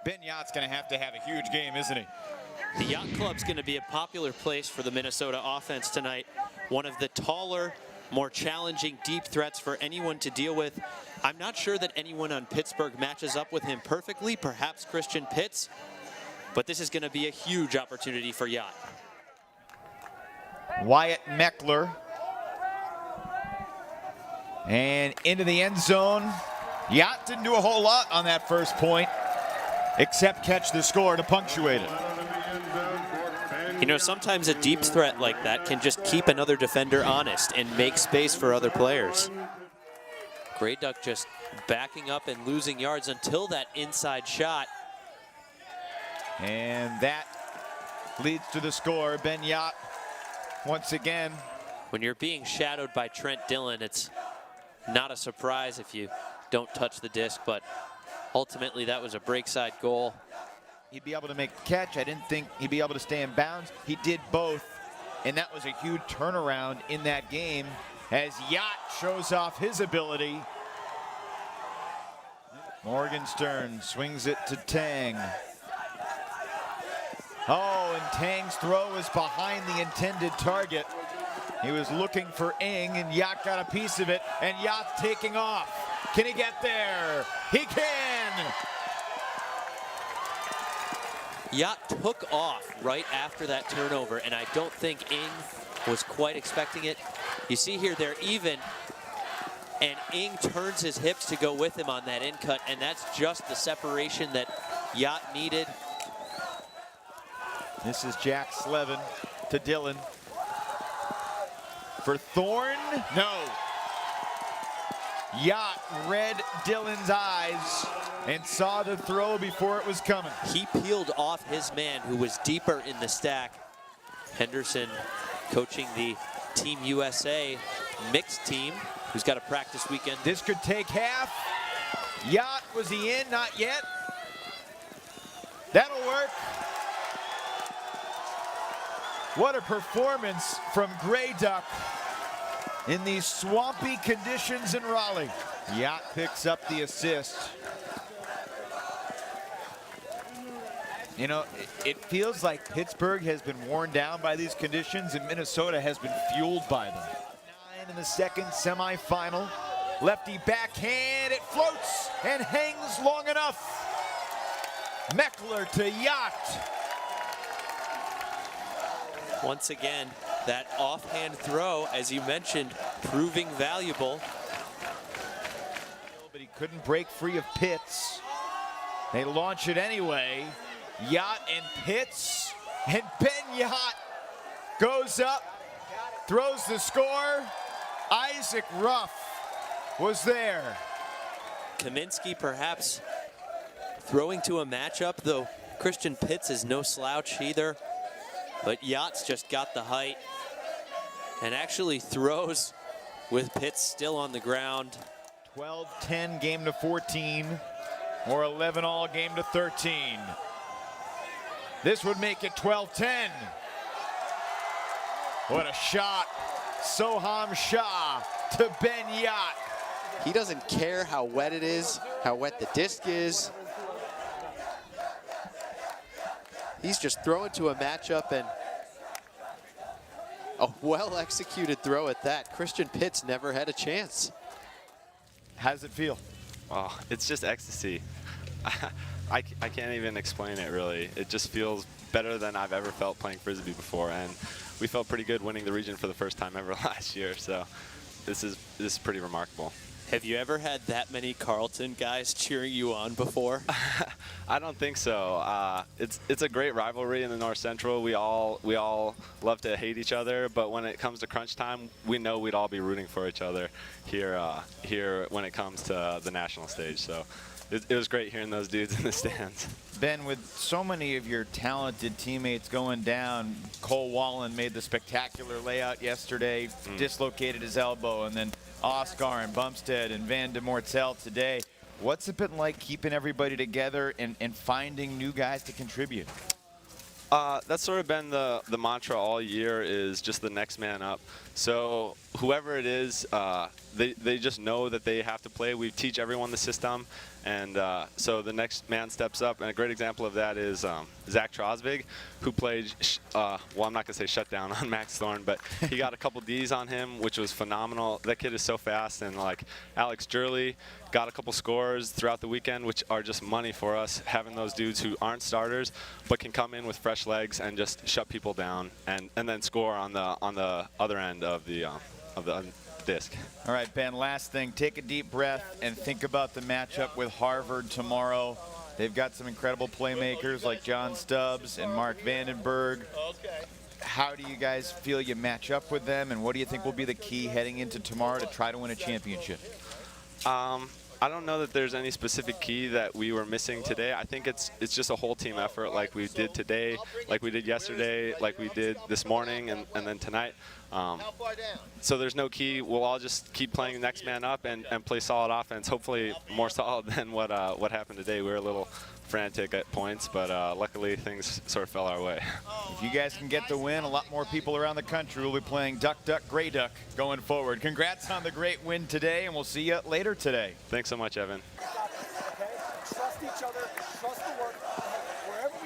Ben Jagt's going to have a huge game, isn't he? The Yacht Club's going to be a popular place for the Minnesota offense tonight. One of the taller, more challenging deep threats for anyone to deal with. I'm not sure that anyone on Pittsburgh matches up with him perfectly, perhaps Christian Pitts, but this is going to be a huge opportunity for Yacht. Wyatt Meckler. And into the end zone. Yacht didn't do a whole lot on that first point, except catch the score to punctuate it. You know, sometimes a deep threat like that can just keep another defender honest and make space for other players. Grey Duck just backing up and losing yards until that inside shot. And that leads to the score. Ben Jagt once again. When you're being shadowed by Trent Dillon, it's not a surprise if you don't touch the disc, but ultimately that was a breakside goal. He'd be able to make the catch. I didn't think he'd be able to stay in bounds. He did both, and that was a huge turnaround in that game as Jagt shows off his ability. Morgenstern swings it to Tang. Oh, and Tang's throw is behind the intended target. He was looking for Ing, and Jagt got a piece of it, and Jagt taking off. Can he get there? He can! Jagt took off right after that turnover, and I don't think Ing was quite expecting it. You see here, they're even, and Ing turns his hips to go with him on that in cut, and that's just the separation that Jagt needed. This is Jack Slevin to Dillon. For Thorne, no. Jagt read Dillon's eyes and saw the throw before it was coming. He peeled off his man who was deeper in the stack. Henderson coaching the Team USA mixed team, who's got a practice weekend. This could take half. Jagt, was he in? Not yet. That'll work. What a performance from Grey Duck in these swampy conditions in Raleigh. Jagt picks up the assist. You know, it feels like Pittsburgh has been worn down by these conditions and Minnesota has been fueled by them. 9 in the second semifinal. Lefty backhand, it floats and hangs long enough. Meckler to Jagt. Once again, that offhand throw, as you mentioned, proving valuable. But he couldn't break free of Pitts. They launch it anyway. Jagt and Pitts, and Ben Jagt goes up, throws the score. Isaac Ruff was there. Kaminsky perhaps throwing to a matchup, though Christian Pitts is no slouch either. But Jagt's just got the height and actually throws with Pitts still on the ground. 12-10 game to 14, or 11-all game to 13. This would make it 12-10. What a shot. Soham Shah to Ben Jagt. He doesn't care how wet it is, how wet the disc is. He's just throwing to a matchup, and a well-executed throw at that. Christian Pitts never had a chance. How does it feel? Oh, it's just ecstasy. I can't even explain it, really. It just feels better than I've ever felt playing Frisbee before, and we felt pretty good winning the region for the first time ever last year, so this is pretty remarkable. Have you ever had that many Carleton guys cheering you on before? I don't think so. It's a great rivalry in the North Central. We all love to hate each other, but when it comes to crunch time, we know we'd all be rooting for each other here when it comes to the national stage. So it was great hearing those dudes in the stands. Ben, with so many of your talented teammates going down, Cole Wallen made the spectacular layout yesterday, dislocated his elbow, and then Oscar and Bumstead and Van de Mortel today. What's it been like keeping everybody together and finding new guys to contribute? That's sort of been the mantra all year, is just the next man up. So whoever it is, they just know that they have to play. We teach everyone the system, and so the next man steps up. And a great example of that is Zach Trosvig, who played, well, I'm not going to say shutdown on Max Thorne, but he got a couple Ds on him, which was phenomenal. That kid is so fast. And like Alex Jurley got a couple scores throughout the weekend, which are just money for us, having those dudes who aren't starters but can come in with fresh legs and just shut people down and then score on the other end of the disc. All right, Ben, last thing. Take a deep breath and think about the matchup with Harvard tomorrow. They've got some incredible playmakers like John Stubbs and Mark Vandenberg. How do you guys feel you match up with them, and what do you think will be the key heading into tomorrow to try to win a championship? I don't know that there's any specific key that we were missing today. I think it's just a whole team effort, like we did today, like we did yesterday, like we did this morning, and then tonight. So there's no key. We'll all just keep playing next man up and play solid offense, hopefully more solid than what happened today. We were a little frantic at points, but luckily things sort of fell our way. If you guys can get the win, a lot more people around the country will be playing Duck, Duck, Gray Duck going forward. Congrats on the great win today, and we'll see you later today. Thanks so much, Evan.